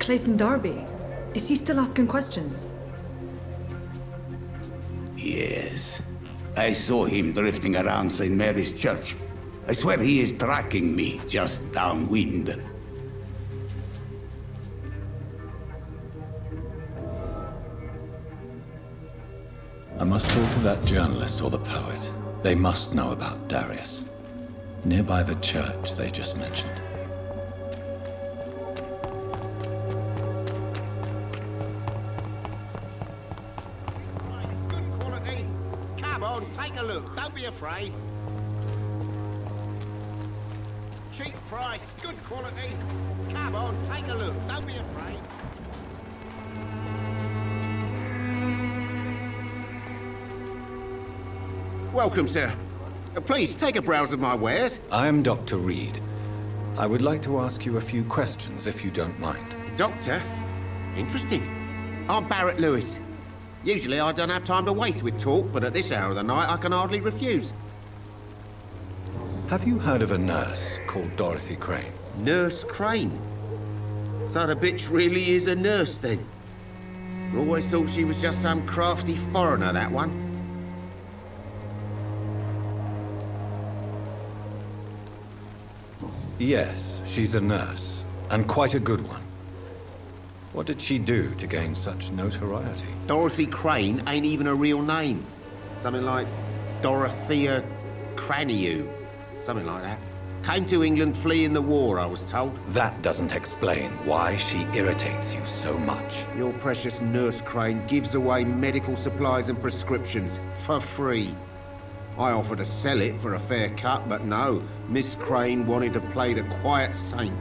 Clayton Darby. Is he still asking questions? Yes. I saw him drifting around St. Mary's Church. I swear he is tracking me just downwind. I must talk to that journalist or the poet. They must know about Darius. Nearby the church they just mentioned. Good quality. Come on, take a look. Don't be afraid. Cheap price, good quality. Come on, take a look. Don't be afraid. Welcome, sir. Please, take a browse of my wares. I'm Dr. Reed. I would like to ask you a few questions, if you don't mind. Doctor? Interesting. I'm Barrett Lewis. Usually I don't have time to waste with talk, but at this hour of the night I can hardly refuse. Have you heard of a nurse called Dorothy Crane? Nurse Crane? So the bitch really is a nurse, then? I always thought she was just some crafty foreigner, that one. Yes, she's a nurse, and quite a good one. What did she do to gain such notoriety? Dorothy Crane ain't even a real name. Something like Dorothea Craniu. Something like that. Came to England fleeing the war, I was told. That doesn't explain why she irritates you so much. Your precious Nurse Crane gives away medical supplies and prescriptions for free. I offered to sell it for a fair cut, but no. Miss Crane wanted to play the quiet saint.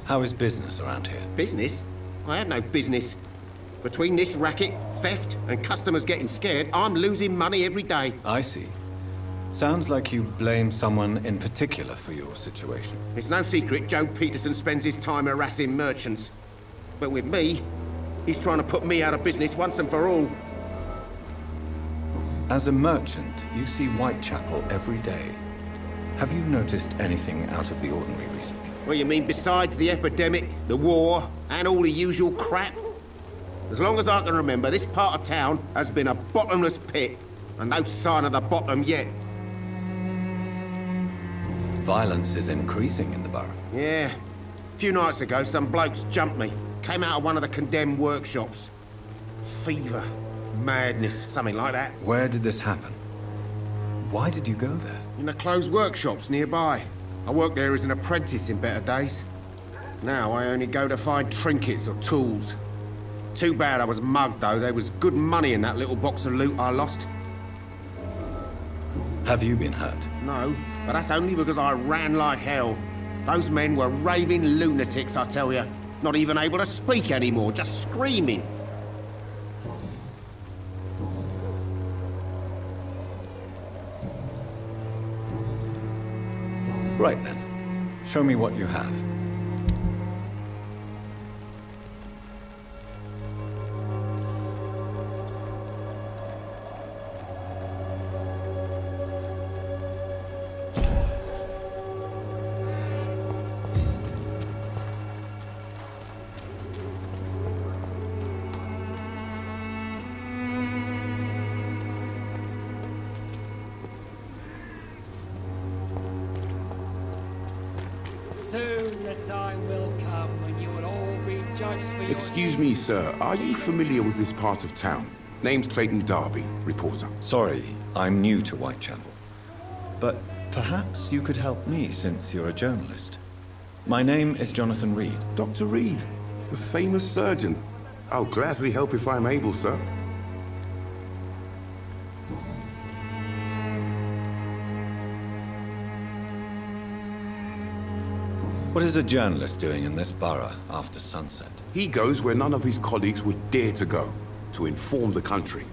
How is business around here? Business? I have no business. Between this racket, theft, and customers getting scared, I'm losing money every day. I see. Sounds like you blame someone in particular for your situation. It's no secret Joe Peterson spends his time harassing merchants. But with me, he's trying to put me out of business once and for all. As a merchant, you see Whitechapel every day. Have you noticed anything out of the ordinary recently? Well, you mean besides the epidemic, the war, and all the usual crap? As long as I can remember, this part of town has been a bottomless pit, and no sign of the bottom yet. Violence is increasing in the borough. Yeah. A few nights ago, some blokes jumped me. Came out of one of the condemned workshops. Fever, madness, something like that. Where did this happen? Why did you go there? In the closed workshops nearby. I worked there as an apprentice in better days. Now I only go to find trinkets or tools. Too bad I was mugged, though. There was good money in that little box of loot I lost. Have you been hurt? No, but that's only because I ran like hell. Those men were raving lunatics, I tell you. Not even able to speak anymore, just screaming. Right then. Show me what you have. Soon the time will come when you will all be judged for your... Excuse me, sir. Are you familiar with this part of town? Name's Clayton Darby, reporter. Sorry, I'm new to Whitechapel. But perhaps you could help me since you're a journalist. My name is Jonathan Reed. Dr. Reed, the famous surgeon. I'll gladly help if I'm able, sir. What is a journalist doing in this borough after sunset? He goes where none of his colleagues would dare to go, to inform the country.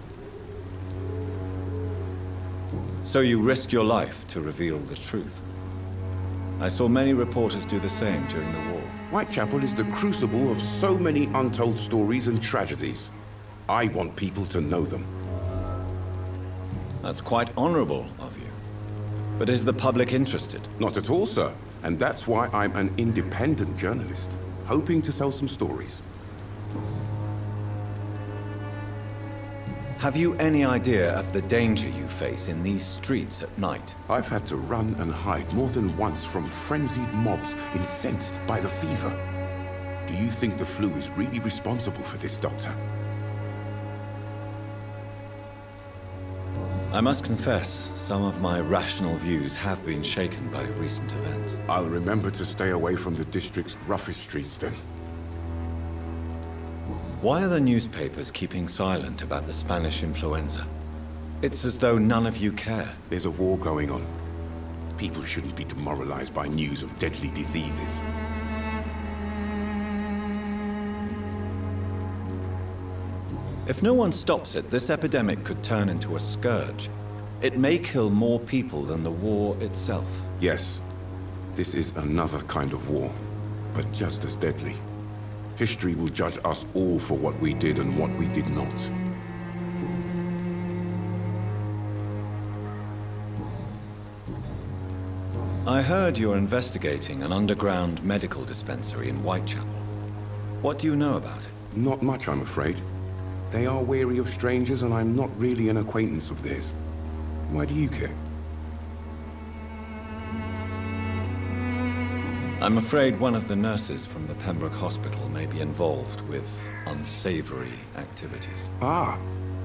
So you risk your life to reveal the truth. I saw many reporters do the same during the war. Whitechapel is the crucible of so many untold stories and tragedies. I want people to know them. That's quite honorable of you. But is the public interested? Not at all, sir. And that's why I'm an independent journalist, hoping to sell some stories. Have you any idea of the danger you face in these streets at night? I've had to run and hide more than once from frenzied mobs incensed by the fever. Do you think the flu is really responsible for this, Doctor? I must confess, some of my rational views have been shaken by recent events. I'll remember to stay away from the district's roughest streets then. Why are the newspapers keeping silent about the Spanish influenza? It's as though none of you care. There's a war going on. People shouldn't be demoralized by news of deadly diseases. If no one stops it, this epidemic could turn into a scourge. It may kill more people than the war itself. Yes, this is another kind of war, but just as deadly. History will judge us all for what we did and what we did not. I heard you're investigating an underground medical dispensary in Whitechapel. What do you know about it? Not much, I'm afraid. They are wary of strangers, and I'm not really an acquaintance of theirs. Why do you care? I'm afraid one of the nurses from the Pembroke Hospital may be involved with unsavory activities. Ah,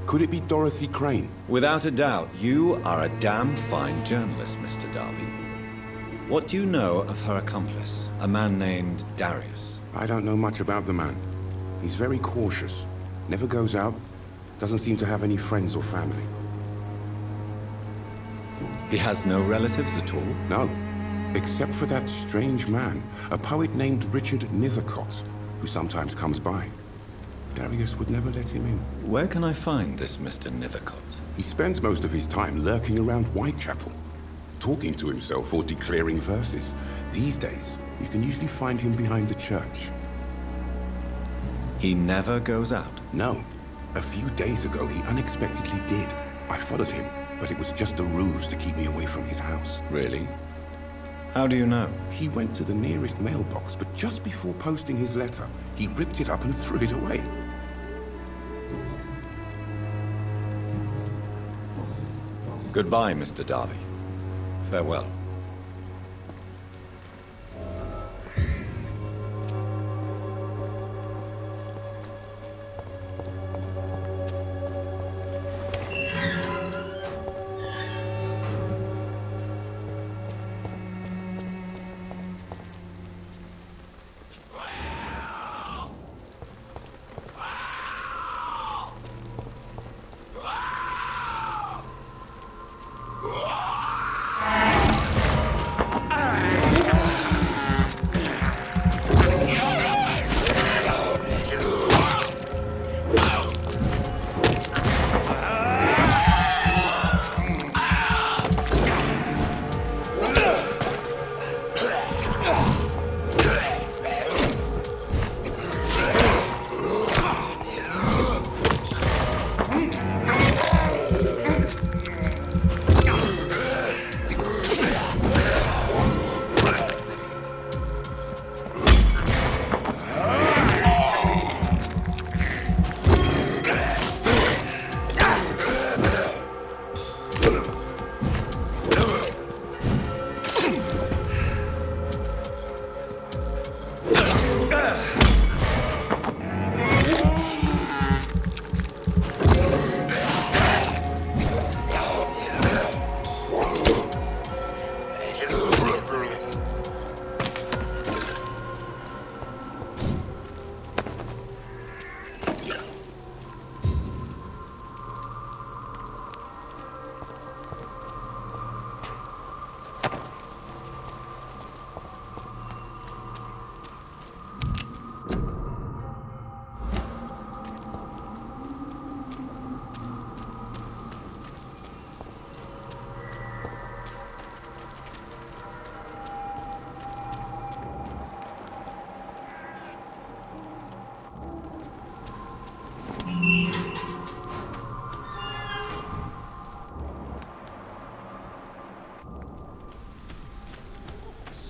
could it be Dorothy Crane? Without a doubt, you are a damn fine journalist, Mr. Darby. What do you know of her accomplice, a man named Darius? I don't know much about the man. He's very cautious. Never goes out. Doesn't seem to have any friends or family. He has no relatives at all? No. Except for that strange man, a poet named Richard Nithercott, who sometimes comes by. Darius would never let him in. Where can I find this Mr. Nithercott? He spends most of his time lurking around Whitechapel, talking to himself or declaring verses. These days, you can usually find him behind the church. He never goes out? No. A few days ago, he unexpectedly did. I followed him, but it was just a ruse to keep me away from his house. Really? How do you know? He went to the nearest mailbox, but just before posting his letter, he ripped it up and threw it away. Goodbye, Mr. Darby. Farewell.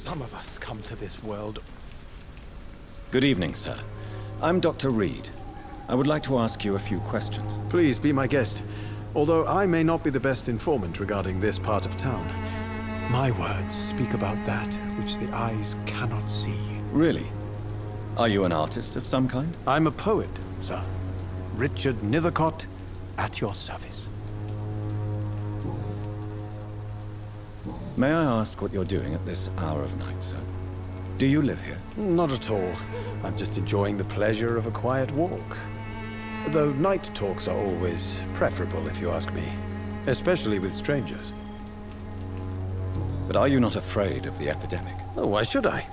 some of us come to this world. Good evening, sir. I'm Dr. Reed. I would like to ask you a few questions. Please be my guest. Although I may not be the best informant regarding this part of town, my words speak about that which the eyes cannot see. Really? Are you an artist of some kind? I'm a poet, sir. Richard Nethercott, at your service. May I ask what you're doing at this hour of night, sir? Do you live here? Not at all. I'm just enjoying the pleasure of a quiet walk. Though night talks are always preferable, if you ask me. Especially with strangers. But are you not afraid of the epidemic? Oh, why should I?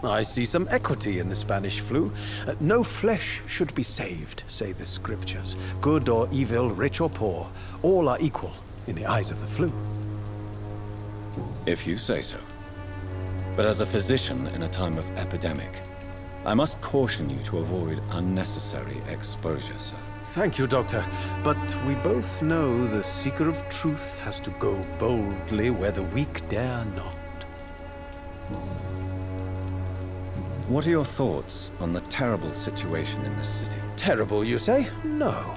I see some equity in the Spanish flu. No flesh should be saved, say the scriptures. Good or evil, rich or poor, all are equal in the eyes of the flu. If you say so. But as a physician in a time of epidemic, I must caution you to avoid unnecessary exposure, sir. Thank you, Doctor. But we both know the seeker of truth has to go boldly where the weak dare not. What are your thoughts on the terrible situation in this city? Terrible, you say? No.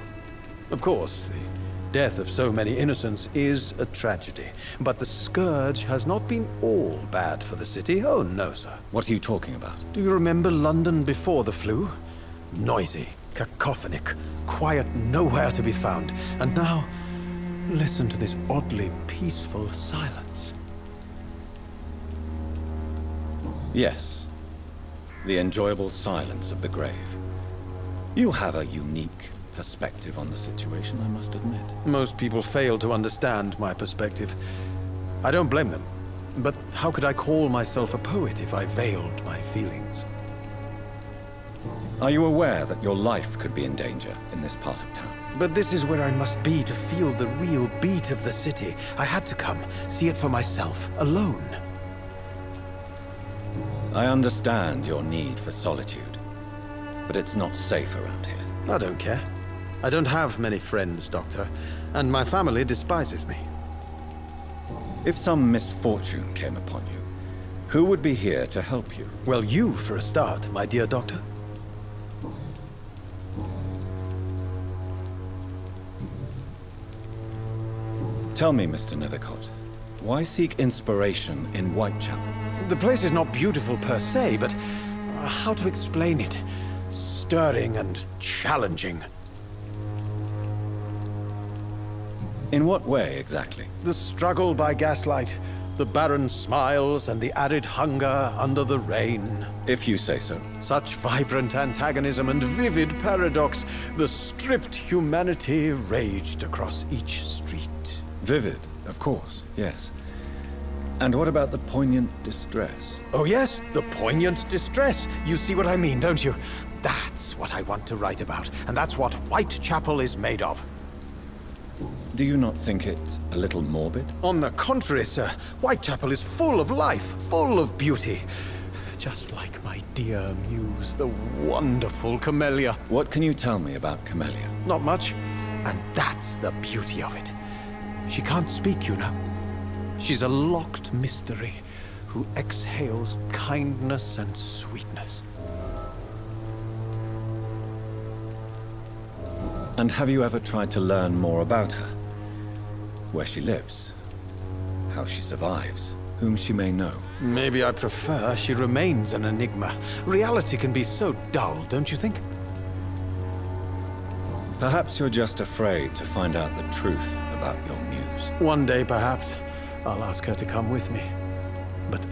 Of course, the death of so many innocents is a tragedy. But the scourge has not been all bad for the city. Oh, no, sir. What are you talking about? Do you remember London before the flu? Noisy, cacophonic, quiet nowhere to be found. And now, listen to this oddly peaceful silence. Yes. The enjoyable silence of the grave. You have a unique perspective on the situation, I must admit. Most people fail to understand my perspective. I don't blame them. But how could I call myself a poet if I veiled my feelings? Are you aware that your life could be in danger in this part of town? But this is where I must be to feel the real beat of the city. I had to come, see it for myself, alone. I understand your need for solitude, but it's not safe around here. I don't care. I don't have many friends, Doctor, and my family despises me. If some misfortune came upon you, who would be here to help you? Well, you, for a start, my dear Doctor. Tell me, Mr. Nethercott, why seek inspiration in Whitechapel? The place is not beautiful per se, but how to explain it? Stirring and challenging. In what way, exactly? The struggle by gaslight, the barren smiles and the arid hunger under the rain. If you say so. Such vibrant antagonism and vivid paradox, the stripped humanity raged across each street. Vivid, of course, yes. And what about the poignant distress? Oh yes, the poignant distress. You see what I mean, don't you? That's what I want to write about, and that's what Whitechapel is made of. Do you not think it a little morbid? On the contrary, sir. Whitechapel is full of life, full of beauty. Just like my dear muse, the wonderful Camellia. What can you tell me about Camellia? Not much, and that's the beauty of it. She can't speak, you know. She's a locked mystery who exhales kindness and sweetness. And have you ever tried to learn more about her? Where she lives, how she survives, whom she may know? Maybe I prefer she remains an enigma. Reality can be so dull, don't you think? Perhaps you're just afraid to find out the truth about your muse. One day, perhaps, I'll ask her to come with me. But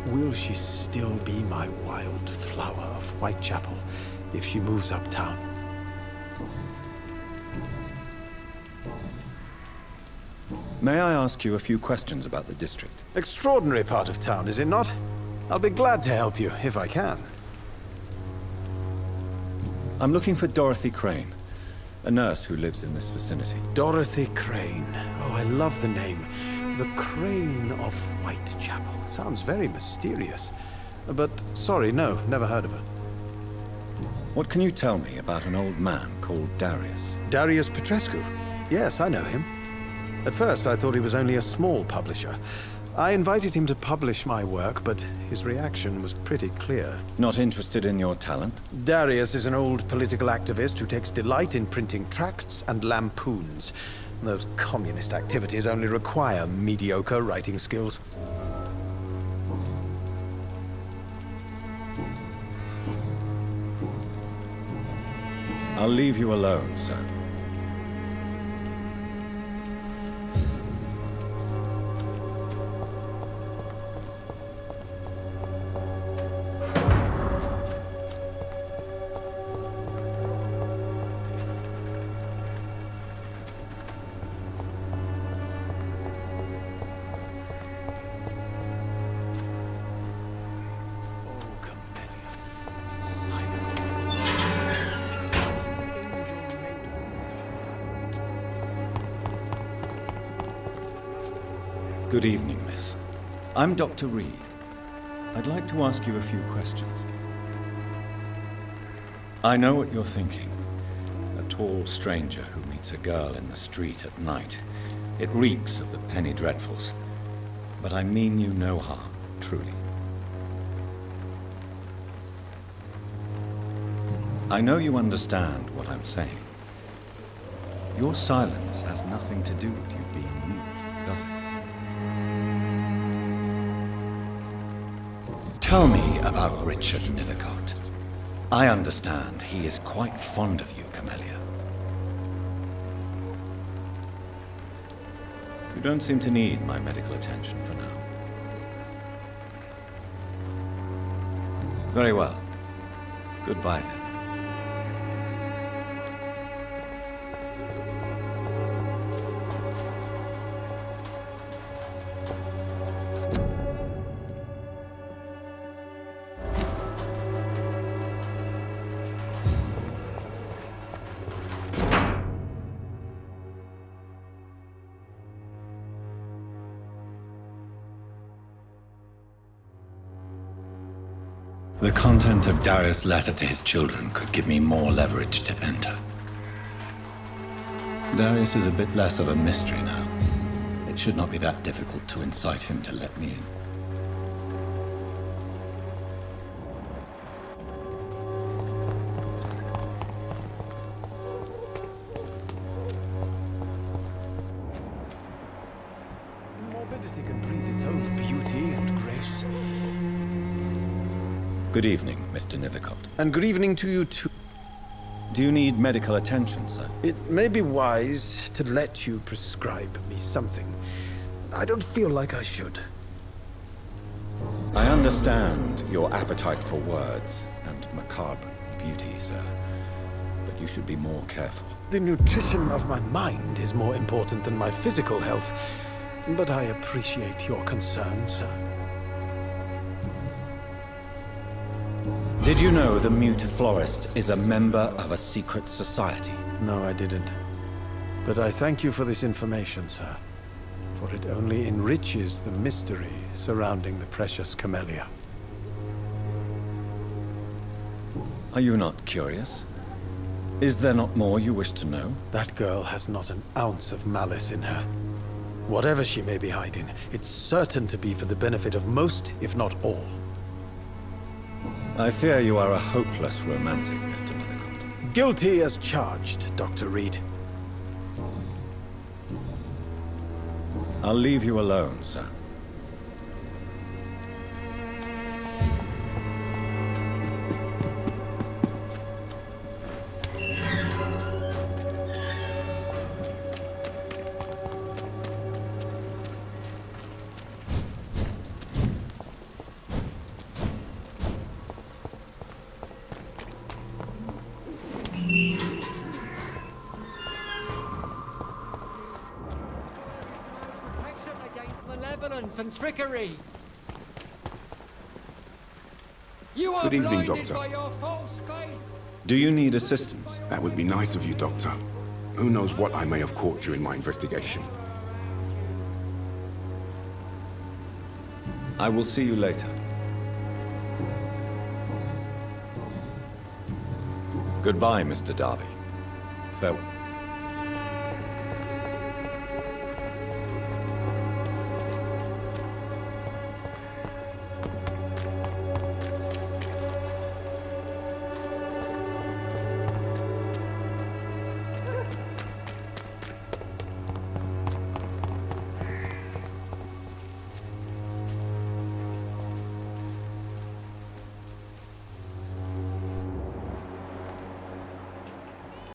will she still be my wild flower of Whitechapel if she moves uptown? May I ask you a few questions about the district? Extraordinary part of town, is it not? I'll be glad to help you, if I can. I'm looking for Dorothy Crane, a nurse who lives in this vicinity. Dorothy Crane. Oh, I love the name. The Crane of Whitechapel. Sounds very mysterious. But, sorry, no, never heard of her. What can you tell me about an old man called Darius? Darius Petrescu? Yes, I know him. At first, I thought he was only a small publisher. I invited him to publish my work, but his reaction was pretty clear. Not interested in your talent? Darius is an old political activist who takes delight in printing tracts and lampoons. Those communist activities only require mediocre writing skills. I'll leave you alone, sir. Good evening, miss. I'm Dr. Reed. I'd like to ask you a few questions. I know what you're thinking. A tall stranger who meets a girl in the street at night. It reeks of the penny dreadfuls. But I mean you no harm, truly. I know you understand what I'm saying. Your silence has nothing to do with you being mute, does it? Tell me about Richard Nethercott. I understand he is quite fond of you, Camellia. You don't seem to need my medical attention for now. Very well. Goodbye then. The content of Darius' letter to his children could give me more leverage to enter. Darius is a bit less of a mystery now. It should not be that difficult to incite him to let me in. Morbidity can breathe its own beauty and grace. Good evening, Mr. Nethercott. And good evening to you too. Do you need medical attention, sir? It may be wise to let you prescribe me something. I don't feel like I should. I understand your appetite for words and macabre beauty, sir. But you should be more careful. The nutrition of my mind is more important than my physical health. But I appreciate your concern, sir. Did you know the Mute Florist is a member of a secret society? No, I didn't. But I thank you for this information, sir. For it only enriches the mystery surrounding the precious Camellia. Are you not curious? Is there not more you wish to know? That girl has not an ounce of malice in her. Whatever she may be hiding, it's certain to be for the benefit of most, if not all. I fear you are a hopeless romantic, Mr. Nethercott. Guilty as charged, Dr. Reed. I'll leave you alone, sir. Malevolence and trickery. You are Good evening, blinded Doctor. by your false faith. Do you need assistance? That would be nice of you, Doctor. Who knows what I may have caught during my investigation. I will see you later. Goodbye, Mr. Darby. Farewell.